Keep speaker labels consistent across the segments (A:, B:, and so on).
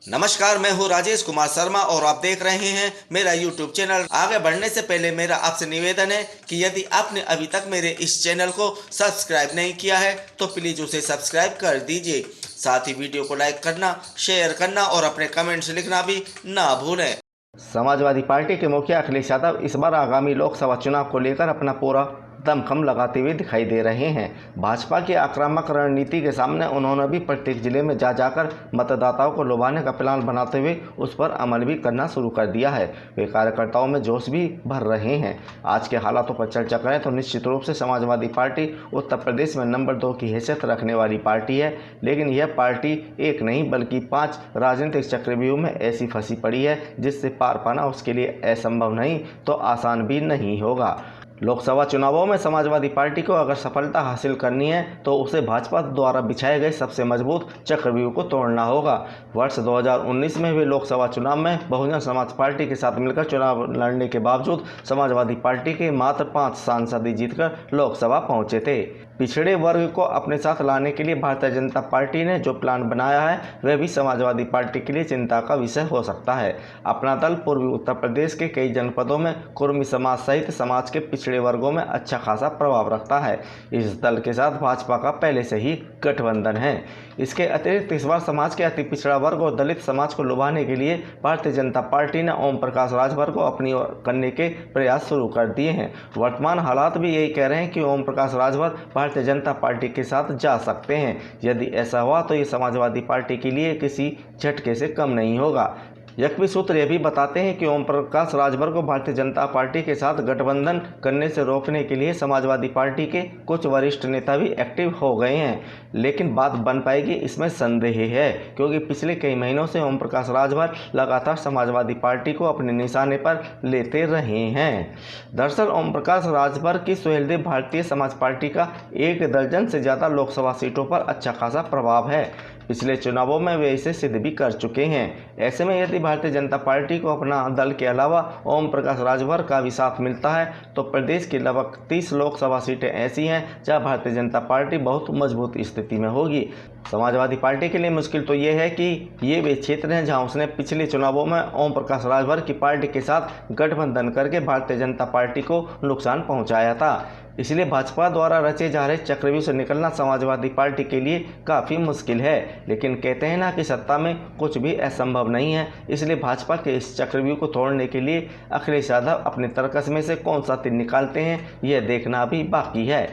A: नमस्कार, मैं हूँ राजेश कुमार शर्मा और आप देख रहे हैं मेरा YouTube चैनल। आगे बढ़ने से पहले मेरा आपसे निवेदन है कि यदि आपने अभी तक मेरे इस चैनल को सब्सक्राइब नहीं किया है तो प्लीज़ उसे सब्सक्राइब कर दीजिए। साथ ही वीडियो को लाइक करना, शेयर करना और अपने कमेंट्स लिखना भी ना भूलें।
B: समाजवादी पार्टी के मुखिया अखिलेश यादव इस बार आगामी लोकसभा चुनाव को लेकर अपना पूरा दमखम लगाते हुए दिखाई दे रहे हैं। भाजपा की आक्रामक रणनीति के सामने उन्होंने भी प्रत्येक जिले में जा जाकर मतदाताओं को लुभाने का प्लान बनाते हुए उस पर अमल भी करना शुरू कर दिया है। वे कार्यकर्ताओं में जोश भी भर रहे हैं। आज के हालातों पर चर्चा करें तो निश्चित रूप से समाजवादी पार्टी उत्तर प्रदेश में नंबर 2 की हैसियत रखने वाली पार्टी है, लेकिन यह पार्टी एक नहीं बल्कि 5 राजनीतिक चक्रव्यूह में ऐसी फंसी पड़ी है जिससे पार पाना उसके लिए असंभव नहीं तो आसान भी नहीं होगा। लोकसभा चुनावों में समाजवादी पार्टी को अगर सफलता हासिल करनी है तो उसे भाजपा द्वारा बिछाए गए सबसे मजबूत चक्रव्यूह को तोड़ना होगा। वर्ष 2019 में हुए लोकसभा चुनाव में बहुजन समाज पार्टी के साथ मिलकर चुनाव लड़ने के बावजूद समाजवादी पार्टी के मात्र 5 सांसद ही जीतकर लोकसभा पहुंचे थे। पिछड़े वर्ग को अपने साथ लाने के लिए भारतीय जनता पार्टी ने जो प्लान बनाया है वह भी समाजवादी पार्टी के लिए चिंता का विषय हो सकता है। अपना दल पूर्वी उत्तर प्रदेश के कई जनपदों में कुर्मी समाज सहित समाज के पिछड़े वर्गों में अच्छा खासा प्रभाव रखता है। इस दल के साथ भाजपा का पहले से ही गठबंधन है। इसके अतिरिक्त इस बार समाज के अति पिछड़ा वर्ग और दलित समाज को लुभाने के लिए भारतीय जनता पार्टी ने ओम प्रकाश राजभर को अपनी ओर करने के प्रयास शुरू कर दिए हैं। वर्तमान हालात भी यही कह रहे हैं कि ओम प्रकाश राजभर भारतीय जनता पार्टी के साथ जा सकते हैं। यदि ऐसा हुआ तो ये समाजवादी पार्टी के लिए किसी झटके से कम नहीं होगा। यकवी सूत्र यह भी बताते हैं कि ओम प्रकाश राजभर को भारतीय जनता पार्टी के साथ गठबंधन करने से रोकने के लिए समाजवादी पार्टी के कुछ वरिष्ठ नेता भी एक्टिव हो गए हैं, लेकिन बात बन पाएगी इसमें संदेह है, क्योंकि पिछले कई महीनों से ओम प्रकाश राजभर लगातार समाजवादी पार्टी को अपने निशाने पर लेते रहे हैं। दरअसल ओम प्रकाश राजभर की सुहेलदेव भारतीय समाज पार्टी का 1 दर्जन से ज़्यादा लोकसभा सीटों पर अच्छा खासा प्रभाव है। पिछले चुनावों में वे इसे सिद्ध भी कर चुके हैं। ऐसे में यदि भारतीय जनता पार्टी को अपना दल के अलावा ओम प्रकाश राजभर का भी साथ मिलता है तो प्रदेश की लगभग 30 लोकसभा सीटें ऐसी हैं जहां भारतीय जनता पार्टी बहुत मजबूत स्थिति में होगी। समाजवादी पार्टी के लिए मुश्किल तो ये है कि ये वे क्षेत्र हैं जहां उसने पिछले चुनावों में ओम प्रकाश राजभर की पार्टी के साथ गठबंधन करके भारतीय जनता पार्टी को नुकसान पहुंचाया था। इसलिए भाजपा द्वारा रचे जा रहे चक्रव्यूह से निकलना समाजवादी पार्टी के लिए काफ़ी मुश्किल है, लेकिन कहते हैं ना कि सत्ता में कुछ भी असंभव नहीं है। इसलिए भाजपा के इस चक्रव्यूह को तोड़ने के लिए अखिलेश यादव अपने तर्कस में से कौन सा तीर निकालते हैं यह देखना भी बाकी है।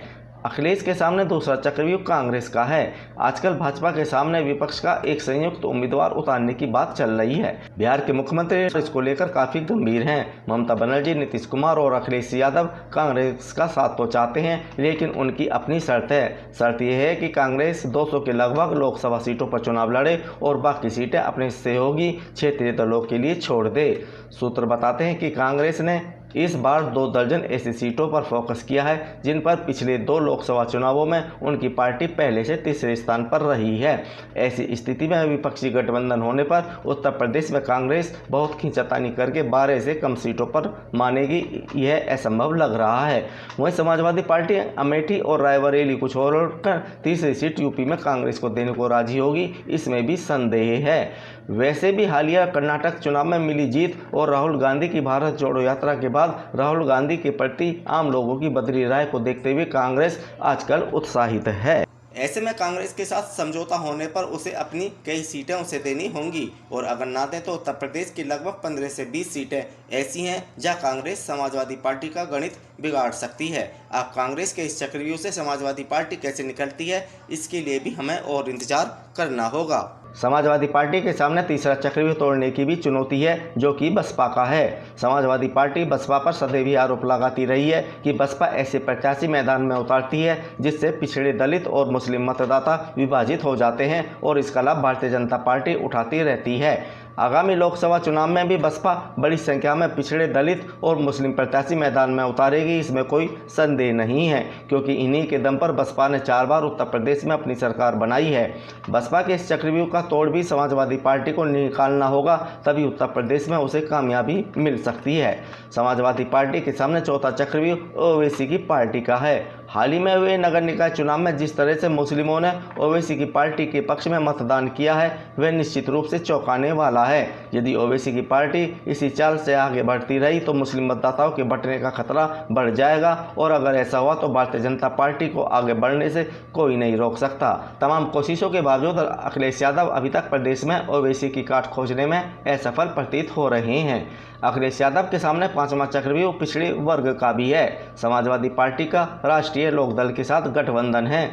B: अखिलेश के सामने दूसरा चक्रव्यूह कांग्रेस का है। आजकल भाजपा के सामने विपक्ष का एक संयुक्त उम्मीदवार उतारने की बात चल रही है। बिहार के मुख्यमंत्री इसको लेकर काफी गंभीर हैं। ममता बनर्जी, नीतीश कुमार और अखिलेश यादव कांग्रेस का साथ तो चाहते हैं, लेकिन उनकी अपनी शर्त है। शर्त यह है कि कांग्रेस 200 के लगभग लोकसभा सीटों पर चुनाव लड़े और बाकी सीटें अपने सहयोगी क्षेत्रीय दलों के लिए छोड़ दे। सूत्र बताते हैं कि कांग्रेस ने इस बार 2 दर्जन ऐसी सीटों पर फोकस किया है जिन पर पिछले 2 लोकसभा चुनावों में उनकी पार्टी पहले से तीसरे स्थान पर रही है। ऐसी स्थिति में विपक्षी गठबंधन होने पर उत्तर प्रदेश में कांग्रेस बहुत खींचातानी करके 12 से कम सीटों पर मानेगी, यह असंभव लग रहा है। वहीं समाजवादी पार्टी अमेठी और रायबरेली को छोड़कर तीसरी सीट यूपी में कांग्रेस को देने को राजी होगी, इसमें भी संदेह है। वैसे भी हालिया कर्नाटक चुनाव में मिली जीत और राहुल गांधी की भारत जोड़ो यात्रा के बाद राहुल गांधी के प्रति आम लोगों की बदली राय को देखते हुए कांग्रेस आजकल उत्साहित है।
A: ऐसे में कांग्रेस के साथ समझौता होने पर उसे अपनी कई सीटें उसे देनी होंगी, और अगर ना दें तो उत्तर प्रदेश की लगभग 15 से 20 सीटें ऐसी हैं जहां कांग्रेस समाजवादी पार्टी का गणित बिगाड़ सकती है। अब कांग्रेस के इस चक्रव्यूह से समाजवादी पार्टी कैसे निकलती है, इसके लिए भी हमें और इंतजार करना होगा।
B: समाजवादी पार्टी के सामने तीसरा चक्रव्यूह तोड़ने की भी चुनौती है, जो कि बसपा का है। समाजवादी पार्टी बसपा पर सदैव ही आरोप लगाती रही है कि बसपा ऐसे प्रत्याशी मैदान में उतारती है जिससे पिछड़े दलित और मुस्लिम मतदाता विभाजित हो जाते हैं, और इसका लाभ भारतीय जनता पार्टी उठाती रहती है। आगामी लोकसभा चुनाव में भी बसपा बड़ी संख्या में पिछड़े दलित और मुस्लिम प्रत्याशी मैदान में उतारेगी, इसमें कोई संदेह नहीं है, क्योंकि इन्हीं के दम पर बसपा ने 4 बार उत्तर प्रदेश में अपनी सरकार बनाई है। बसपा के इस चक्रव्यूह का तोड़ भी समाजवादी पार्टी को निकालना होगा, तभी उत्तर प्रदेश में उसे कामयाबी मिल सकती है। समाजवादी पार्टी के सामने चौथा चक्रव्यूह ओवैसी की पार्टी का है। हाल ही में हुए नगर निकाय चुनाव में जिस तरह से मुस्लिमों ने ओवैसी की पार्टी के पक्ष में मतदान किया है वह निश्चित रूप से चौंकाने वाला है। यदि ओवैसी की पार्टी इसी चाल से आगे बढ़ती रही तो मुस्लिम मतदाताओं के बंटने का खतरा बढ़ जाएगा और अगर ऐसा हुआ तो भारतीय जनता पार्टी को आगे बढ़ने से कोई नहीं रोक सकता। तमाम कोशिशों के बावजूद अखिलेश यादव अभी तक प्रदेश में ओवैसी की काट खोजने में असफल प्रतीत हो रहे हैं। अखिलेश यादव के सामने पांचवा चक्रव्यूह पिछड़े वर्ग का भी है। समाजवादी पार्टी का राष्ट्रीय लोकदल के साथ गठबंधन है।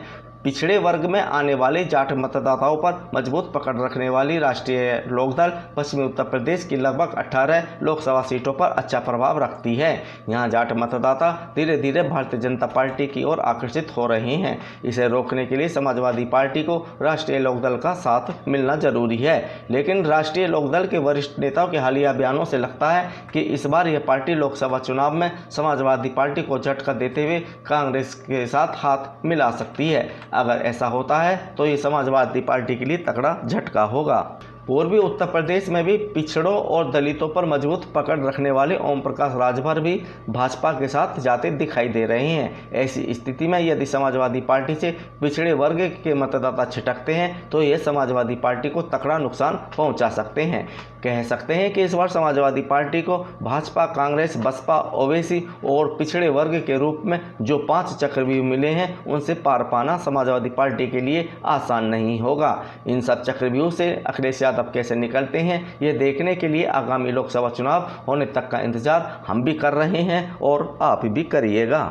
B: पिछड़े वर्ग में आने वाले जाट मतदाताओं पर मजबूत पकड़ रखने वाली राष्ट्रीय लोकदल पश्चिमी उत्तर प्रदेश की लगभग 18 लोकसभा सीटों पर अच्छा प्रभाव रखती है। यहां जाट मतदाता धीरे धीरे भारतीय जनता पार्टी की ओर आकर्षित हो रहे हैं। इसे रोकने के लिए समाजवादी पार्टी को राष्ट्रीय लोकदल का साथ मिलना जरूरी है, लेकिन राष्ट्रीय लोकदल के वरिष्ठ नेताओं के हालिया बयानों से लगता है कि इस बार यह पार्टी लोकसभा चुनाव में समाजवादी पार्टी को झटका देते हुए कांग्रेस के साथ हाथ मिला सकती है। अगर ऐसा होता है तो ये समाजवादी पार्टी के लिए तगड़ा झटका होगा। पूर्वी उत्तर प्रदेश में भी पिछड़ों और दलितों पर मजबूत पकड़ रखने वाले ओम प्रकाश राजभर भी भाजपा के साथ जाते दिखाई दे रहे हैं। ऐसी स्थिति में यदि समाजवादी पार्टी से पिछड़े वर्ग के मतदाता छिटकते हैं तो ये समाजवादी पार्टी को तगड़ा नुकसान पहुंचा सकते हैं। कह सकते हैं कि इस बार समाजवादी पार्टी को भाजपा, कांग्रेस, बसपा, ओवैसी और पिछड़े वर्ग के रूप में जो 5 चक्रव्यूह मिले हैं उनसे पार पाना समाजवादी पार्टी के लिए आसान नहीं होगा। इन सब चक्रव्यूह से अखिलेश यादव कैसे निकलते हैं ये देखने के लिए आगामी लोकसभा चुनाव होने तक का इंतजार हम भी कर रहे हैं और आप भी करिएगा।